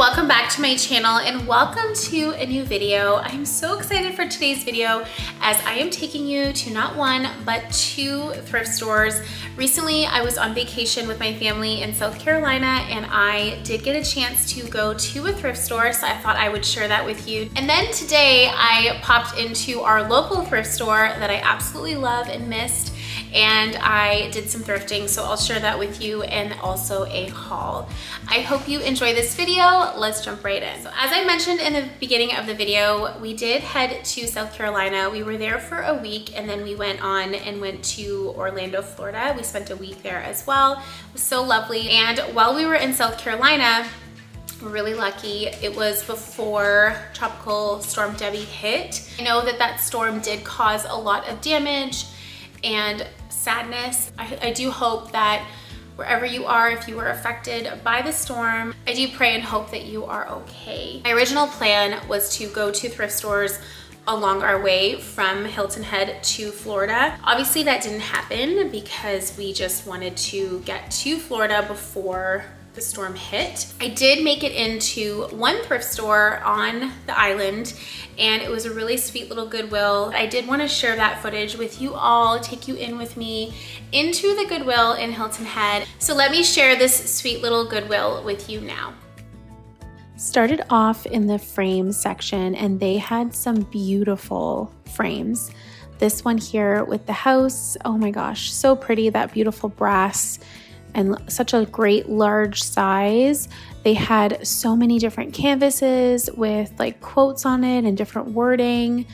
welcome back to my channel and welcome to a new video. I'm so excited for today's video as I am taking you to not one but two thrift stores. Recently I was on vacation with my family in South Carolina and I did get a chance to go to a thrift store, so I thought I would share that with you. And then today I popped into our local thrift store that I absolutely love and missed, and I did some thrifting, so I'll share that with you and also a haul. I hope you enjoy this video. Let's jump right in. So as I mentioned in the beginning of the video, we did head to South Carolina. We were there for a week and then we went to Orlando, Florida. We spent a week there as well. It was so lovely. And while we were in South Carolina, we're really lucky. It was before Tropical Storm Debbie hit. I know that storm did cause a lot of damage and sadness. I do hope that wherever you are, if you were affected by the storm, I do pray and hope that you are okay. My original plan was to go to thrift stores along our way from Hilton Head to Florida. Obviously that didn't happen because we just wanted to get to Florida before the storm hit. I did make it into one thrift store on the island and it was a really sweet little Goodwill. I did want to share that footage with you all, take you in with me into the Goodwill in Hilton Head. So let me share this sweet little Goodwill with you now. Started off in the frame section and they had some beautiful frames. This one here with the house, oh my gosh, so pretty, that beautiful brass and such a great large size. They had so many different canvases with like quotes on it and different wording.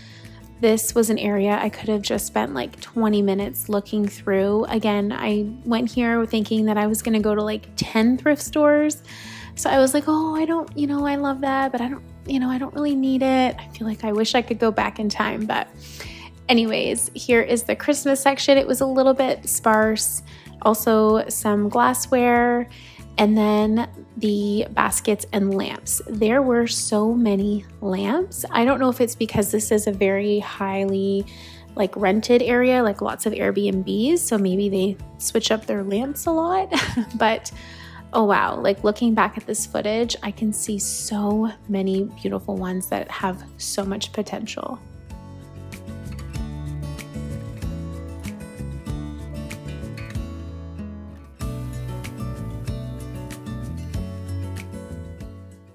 This was an area I could have just spent like 20 minutes looking through. Again, I went here thinking that I was gonna go to like 10 thrift stores. So I was like, oh, I love that, but I don't really need it. I feel like I wish I could go back in time, but anyways, here is the Christmas section. It was a little bit sparse. Also some glassware, and then the baskets and lamps. There were so many lamps. I don't know if it's because this is a very highly like rented area, like lots of Airbnbs, so maybe they switch up their lamps a lot, but oh wow, like looking back at this footage, I can see so many beautiful ones that have so much potential.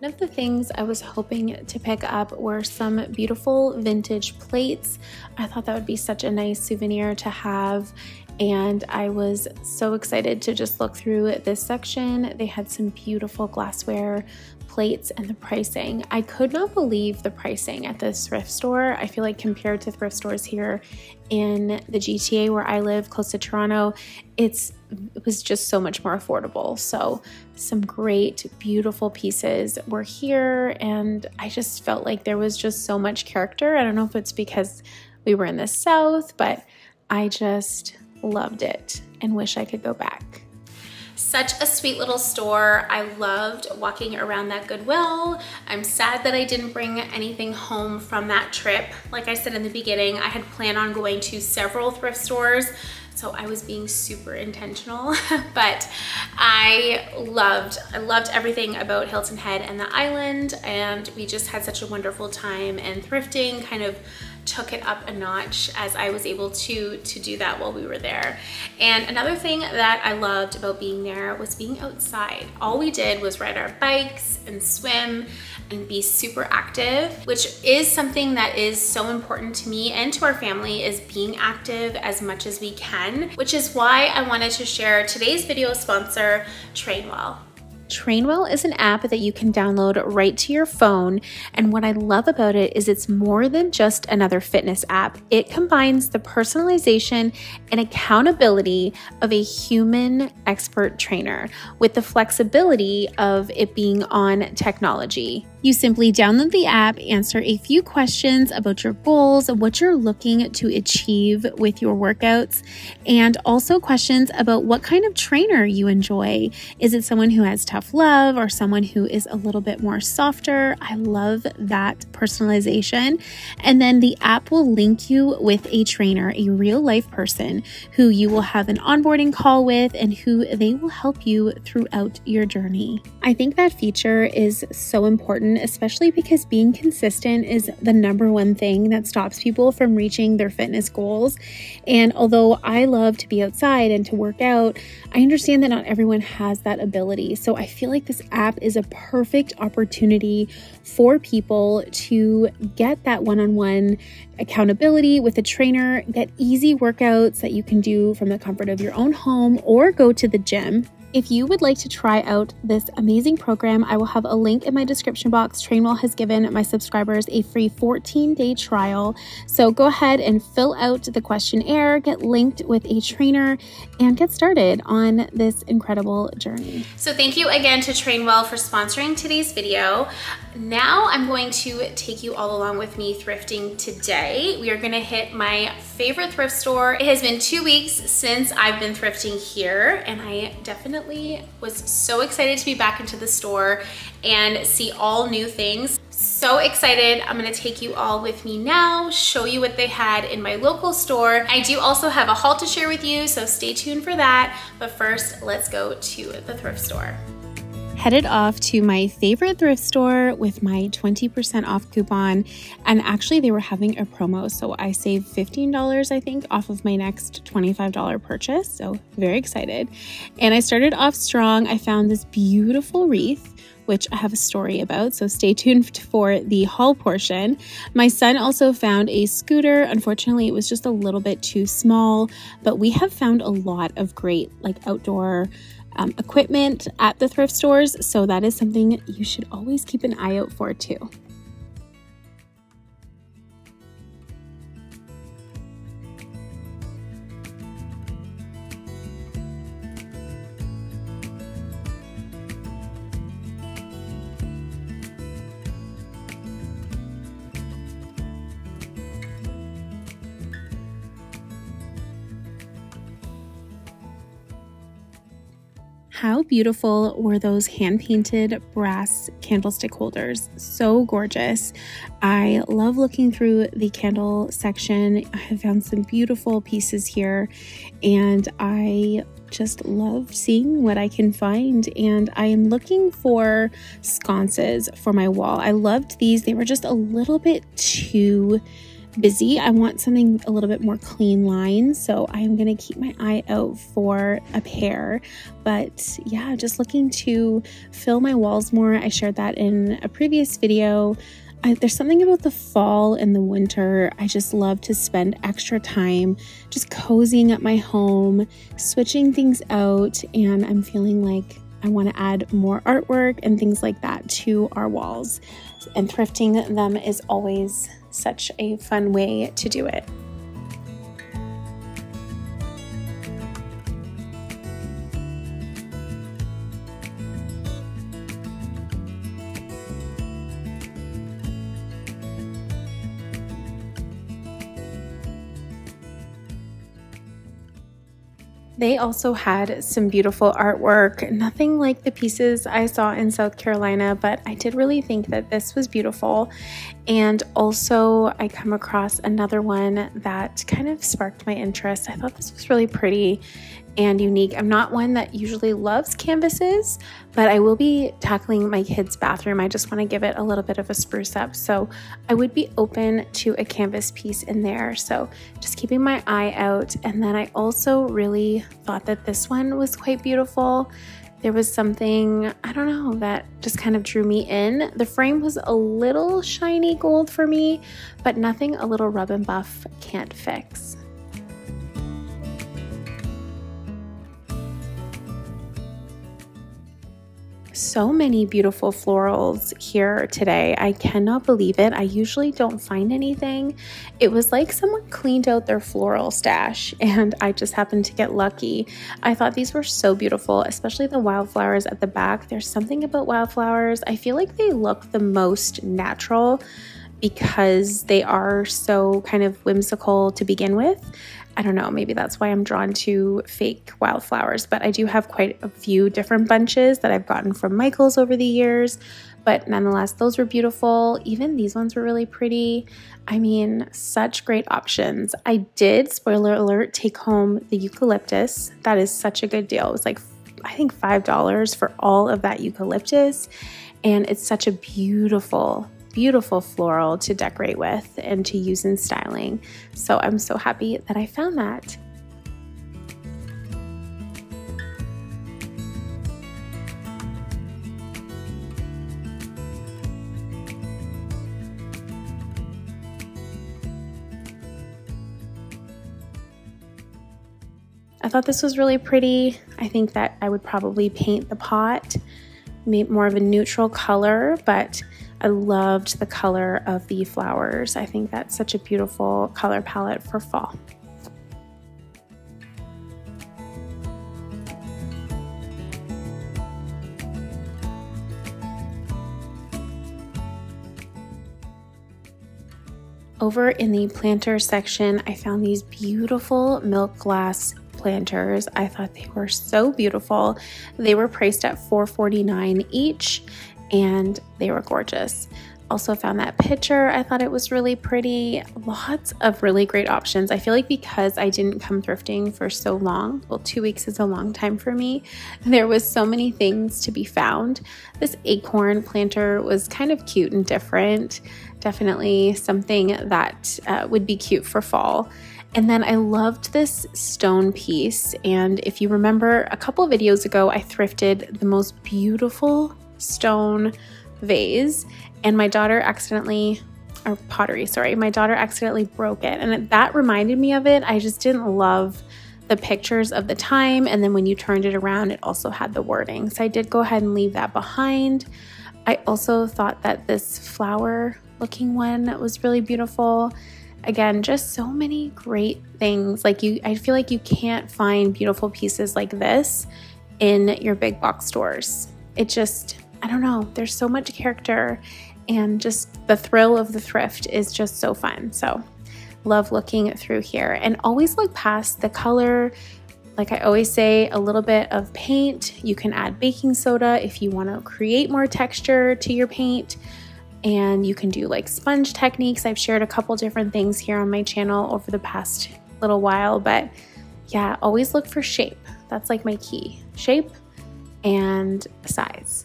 One of the things I was hoping to pick up were some beautiful vintage plates. I thought that would be such a nice souvenir to have, and I was so excited to just look through this section. They had some beautiful glassware plates and the pricing. I could not believe the pricing at this thrift store. I feel like compared to thrift stores here in the GTA where I live, close to Toronto, it was just so much more affordable. So some great, beautiful pieces were here, and I just felt like there was just so much character. I don't know if it's because we were in the South, but I just loved it and wish I could go back. Such a sweet little store. I loved walking around that Goodwill. I'm sad that I didn't bring anything home from that trip. Like I said in the beginning, I had planned on going to several thrift stores, so I was being super intentional, but I loved everything about Hilton Head and the island, and we just had such a wonderful time, and thrifting kind of took it up a notch as I was able to do that while we were there. And another thing that I loved about being there was being outside. All we did was ride our bikes and swim and be super active, which is something that is so important to me and to our family, is being active as much as we can, which is why I wanted to share today's video sponsor, Trainwell. Trainwell is an app that you can download right to your phone, and what I love about it is it's more than just another fitness app. It combines the personalization and accountability of a human expert trainer with the flexibility of it being on technology. You simply download the app, answer a few questions about your goals, what you're looking to achieve with your workouts, and also questions about what kind of trainer you enjoy. Is it someone who has tough love or someone who is a little bit more softer? I love that personalization. And then the app will link you with a trainer, a real life person who you will have an onboarding call with and who they will help you throughout your journey. I think that feature is so important, especially because being consistent is the number one thing that stops people from reaching their fitness goals. And although I love to be outside and to work out, I understand that not everyone has that ability. So I feel like this app is a perfect opportunity for people to get that one-on-one accountability with a trainer, get easy workouts that you can do from the comfort of your own home or go to the gym. If you would like to try out this amazing program, I will have a link in my description box. Trainwell has given my subscribers a free 14-day trial. So go ahead and fill out the questionnaire, get linked with a trainer, and get started on this incredible journey. So thank you again to Trainwell for sponsoring today's video. Now I'm going to take you all along with me thrifting today. We are gonna hit my favorite thrift store. It has been 2 weeks since I've been thrifting here, and I definitely was so excited to be back into the store and see all new things. So excited. I'm gonna take you all with me now, show you what they had in my local store. I do also have a haul to share with you, so stay tuned for that. But first, let's go to the thrift store. Headed off to my favorite thrift store with my 20% off coupon, and actually they were having a promo, so I saved $15 I think off of my next $25 purchase, so very excited. And I started off strong. I found this beautiful wreath, which I have a story about, so stay tuned for the haul portion. My son also found a scooter. Unfortunately, it was just a little bit too small, but we have found a lot of great outdoor equipment at the thrift stores, so that is something you should always keep an eye out for too. How beautiful were those hand-painted brass candlestick holders? So gorgeous. I love looking through the candle section. I have found some beautiful pieces here, and I just love seeing what I can find. And I am looking for sconces for my wall. I loved these. They were just a little bit too busy. I want something a little bit more clean lines, so I'm gonna keep my eye out for a pair. But yeah, just looking to fill my walls more. I shared that in a previous video. There's something about the fall and the winter. I just love to spend extra time just cozying up my home, switching things out, and I'm feeling like I want to add more artwork and things like that to our walls. And thrifting them is always such a fun way to do it. They also had some beautiful artwork, nothing like the pieces I saw in South Carolina, but I did really think that this was beautiful. And also I come across another one that kind of sparked my interest. I thought this was really pretty and unique. I'm not one that usually loves canvases, but I will be tackling my kids' bathroom. I just want to give it a little bit of a spruce up. So I would be open to a canvas piece in there. So just keeping my eye out. And then I also really thought that this one was quite beautiful. There was something, I don't know, that just kind of drew me in. The frame was a little shiny gold for me, but nothing a little rub and buff can't fix. So many beautiful florals here today. I cannot believe it. I usually don't find anything. It was like someone cleaned out their floral stash and I just happened to get lucky. I thought these were so beautiful, especially the wildflowers at the back. There's something about wildflowers. I feel like they look the most natural because they are so kind of whimsical to begin with. I don't know, maybe that's why I'm drawn to fake wildflowers, but I do have quite a few different bunches that I've gotten from Michael's over the years, but nonetheless, those were beautiful. Even these ones were really pretty. I mean, such great options. I did, spoiler alert, take home the eucalyptus. That is such a good deal. It was like, I think $5 for all of that eucalyptus, and it's such a beautiful floral to decorate with and to use in styling. So I'm so happy that I found that. I thought this was really pretty. I think that I would probably paint the pot more of a neutral color, but I loved the color of the flowers. I think that's such a beautiful color palette for fall. Over in the planter section, I found these beautiful milk glass planters. I thought they were so beautiful. They were priced at $4.49 each, and they were gorgeous. Also found that picture. I thought it was really pretty. Lots of really great options. I feel like because I didn't come thrifting for so long, well, 2 weeks is a long time for me, there was so many things to be found. This acorn planter was kind of cute and different. Definitely something that would be cute for fall. And then I loved this stone piece. And if you remember a couple of videos ago, I thrifted the most beautiful stone vase, and my daughter accidentally, or pottery, sorry, my daughter accidentally broke it. And that reminded me of it. I just didn't love the pictures of the time. And then when you turned it around, it also had the wording. So I did go ahead and leave that behind. I also thought that this flower looking one was really beautiful. Again, just so many great things. Like I feel like you can't find beautiful pieces like this in your big box stores. It just, I don't know, there's so much character, and just the thrill of the thrift is just so fun. So love looking through here, and always look past the color. Like I always say, a little bit of paint. You can add baking soda if you want to create more texture to your paint. And you can do like sponge techniques. I've shared a couple different things here on my channel over the past little while, but yeah, always look for shape. That's like my key. Shape and size.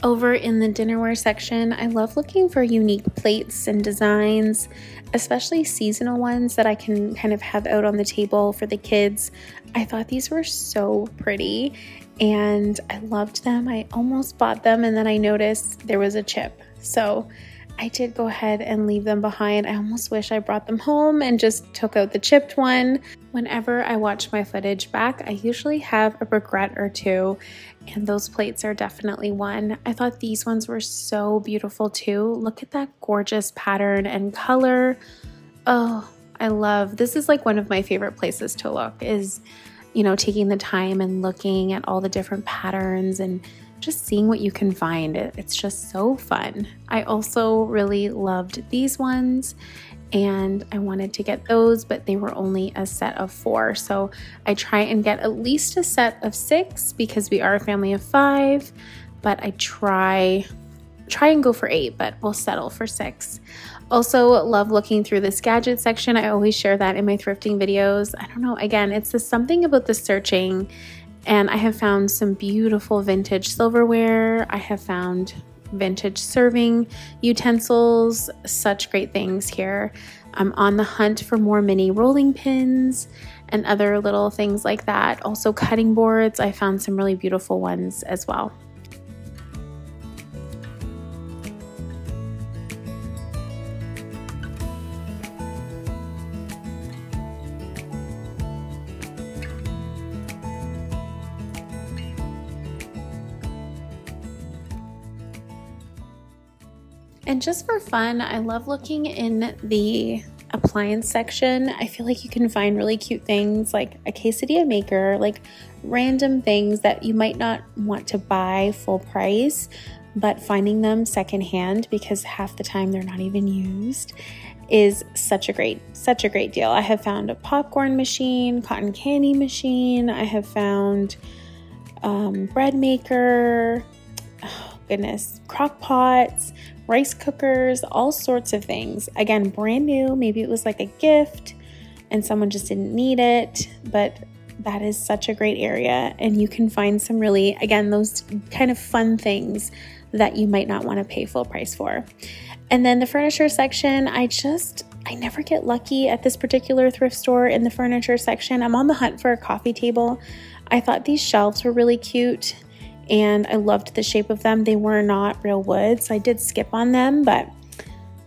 Over in the dinnerware section, I love looking for unique plates and designs, especially seasonal ones that I can kind of have out on the table for the kids. I thought these were so pretty and I loved them. I almost bought them and then I noticed there was a chip. So I did go ahead and leave them behind. I almost wish I brought them home and just took out the chipped one. Whenever I watch my footage back, I usually have a regret or two, and those plates are definitely one. I thought these ones were so beautiful too. Look at that gorgeous pattern and color. Oh, I love, this is like one of my favorite places to look is, you know, taking the time and looking at all the different patterns and just seeing what you can find. It's just so fun. I also really loved these ones and I wanted to get those, but they were only a set of 4. So I try and get at least a set of 6 because we are a family of 5, but I try and go for 8, but we'll settle for 6. Also love looking through this gadget section. I always share that in my thrifting videos. I don't know, again, it's just something about the searching, and I have found some beautiful vintage silverware. I have found vintage serving utensils, such great things here. I'm on the hunt for more mini rolling pins and other little things like that. Also cutting boards, I found some really beautiful ones as well. And just for fun, I love looking in the appliance section. I feel like you can find really cute things like a quesadilla maker, like random things that you might not want to buy full price, but finding them secondhand, because half the time they're not even used, is such a great deal. I have found a popcorn machine, cotton candy machine. I have found bread maker, oh goodness, crock pots, rice cookers, all sorts of things. Again, brand new. Maybe it was like a gift and someone just didn't need it, but that is such a great area. And you can find some really, again, those kind of fun things that you might not want to pay full price for. And then the furniture section, I never get lucky at this particular thrift store in the furniture section. I'm on the hunt for a coffee table. I thought these shelves were really cute and I loved the shape of them. They were not real wood, so I did skip on them, but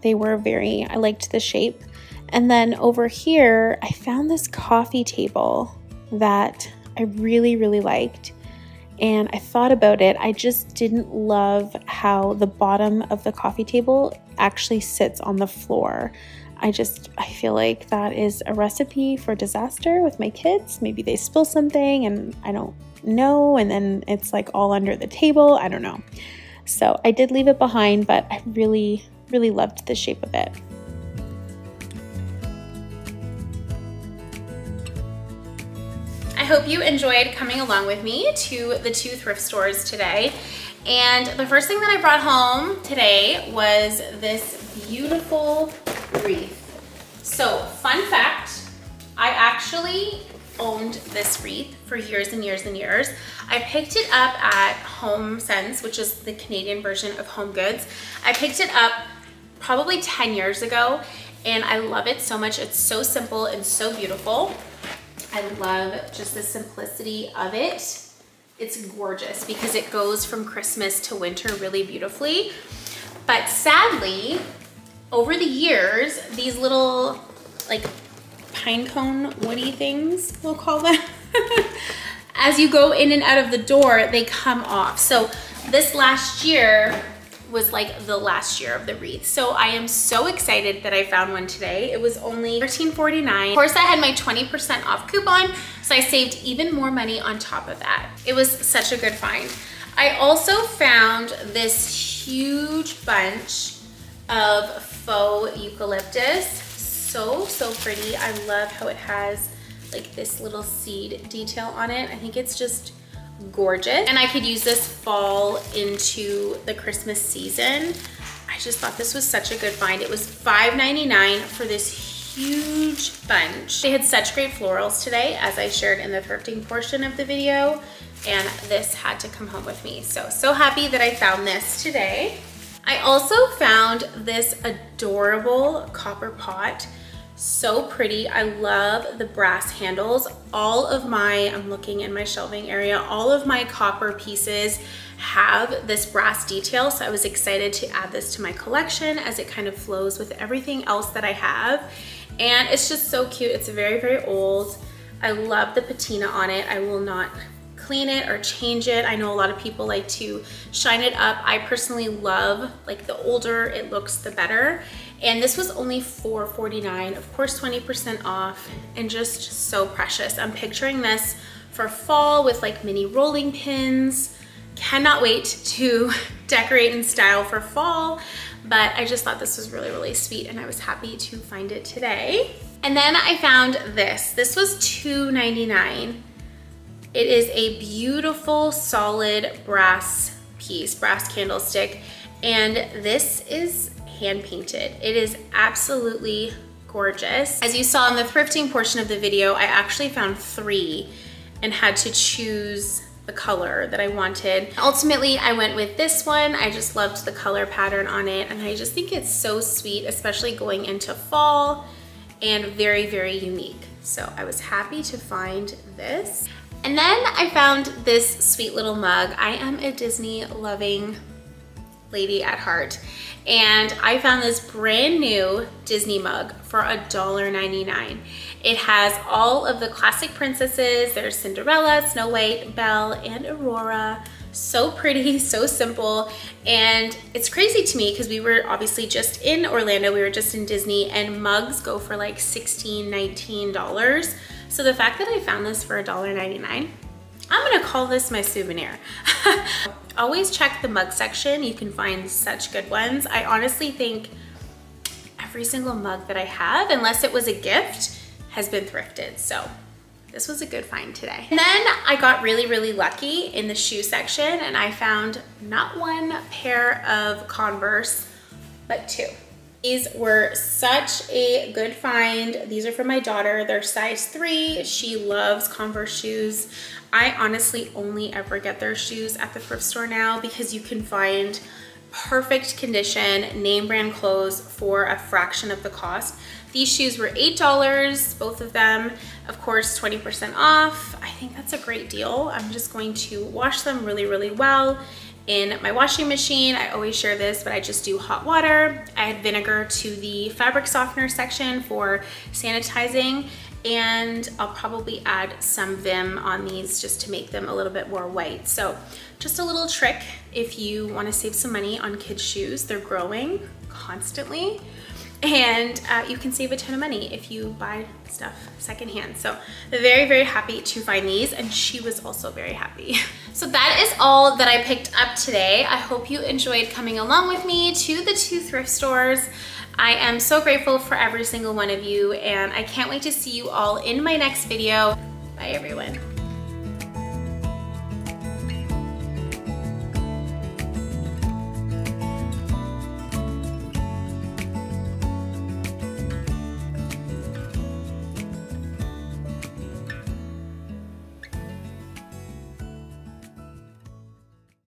they were I liked the shape. And then over here, I found this coffee table that I really, really liked. And I thought about it. I just didn't love how the bottom of the coffee table actually sits on the floor. I feel like that is a recipe for disaster with my kids. Maybe they spill something and I don't know, and then it's like all under the table. I don't know. So I did leave it behind, but I really, really loved the shape of it. I hope you enjoyed coming along with me to the 2 thrift stores today. And the first thing that I brought home today was this beautiful wreath. So, fun fact, I actually owned this wreath for years and years and years. I picked it up at Home Sense, which is the Canadian version of Home Goods. I picked it up probably 10 years ago and I love it so much. It's so simple and so beautiful. I love just the simplicity of it. It's gorgeous because it goes from Christmas to winter really beautifully. But sadly, over the years, these little like pine cone woody things, we'll call them, as you go in and out of the door, they come off. So this last year was like the last year of the wreath. So I am so excited that I found one today. It was only $13.49. Of course, I had my 20% off coupon, so I saved even more money on top of that. It was such a good find. I also found this huge bunch of faux eucalyptus. So pretty. I love how it has like this little seed detail on it. I think it's just gorgeous. And I could use this fall into the Christmas season. I just thought this was such a good find. It was $5.99 for this huge bunch. They had such great florals today, as I shared in the thrifting portion of the video, and this had to come home with me. So happy that I found this today. I also found this adorable copper pot. So pretty. I love the brass handles. All of my, I'm looking in my shelving area, all of my copper pieces have this brass detail. So I was excited to add this to my collection as it kind of flows with everything else that I have. And it's just so cute. It's very, very old. I love the patina on it. I will not clean it or change it. I know a lot of people like to shine it up. I personally love, like, the older it looks, the better. And this was only $4.49, of course 20% off, and just so precious. I'm picturing this for fall with like mini rolling pins. Cannot wait to decorate in style for fall, but I just thought this was really, really sweet and I was happy to find it today. And then I found this. This was $2.99. It is a beautiful solid brass piece, brass candlestick, and this is hand painted. It is absolutely gorgeous. As you saw in the thrifting portion of the video, I actually found 3 and had to choose the color that I wanted. Ultimately, I went with this one. I just loved the color pattern on it, and I just think it's so sweet, especially going into fall, and very, very unique. So I was happy to find this. And then I found this sweet little mug. I am a Disney loving lady at heart, and I found this brand new Disney mug for $1.99. It has all of the classic princesses. There's Cinderella, Snow White, Belle, and Aurora. So pretty, so simple, and it's crazy to me because we were obviously just in Orlando, we were just in Disney, and mugs go for like $16, $19. So the fact that I found this for $1.99, I'm gonna call this my souvenir. Always check the mug section. You can find such good ones. I honestly think every single mug that I have, unless it was a gift, has been thrifted. So this was a good find today. And then I got really, really lucky in the shoe section, and I found not one pair of Converse, but two. These were such a good find. These are for my daughter. They're size 3. She loves Converse shoes. I honestly only ever get their shoes at the thrift store now because you can find perfect condition, name brand clothes for a fraction of the cost. These shoes were $8, both of them. Of course, 20% off. I think that's a great deal. I'm just going to wash them really, really well in my washing machine. I always share this, but I just do hot water. I add vinegar to the fabric softener section for sanitizing, and I'll probably add some Vim on these just to make them a little bit more white. So just a little trick if you want to save some money on kids' shoes. They're growing constantly, and you can save a ton of money if you buy stuff secondhand. So very, very happy to find these, and she was also very happy. So that is all that I picked up today. I hope you enjoyed coming along with me to the 2 thrift stores. I am so grateful for every single one of you, and I can't wait to see you all in my next video. Bye everyone.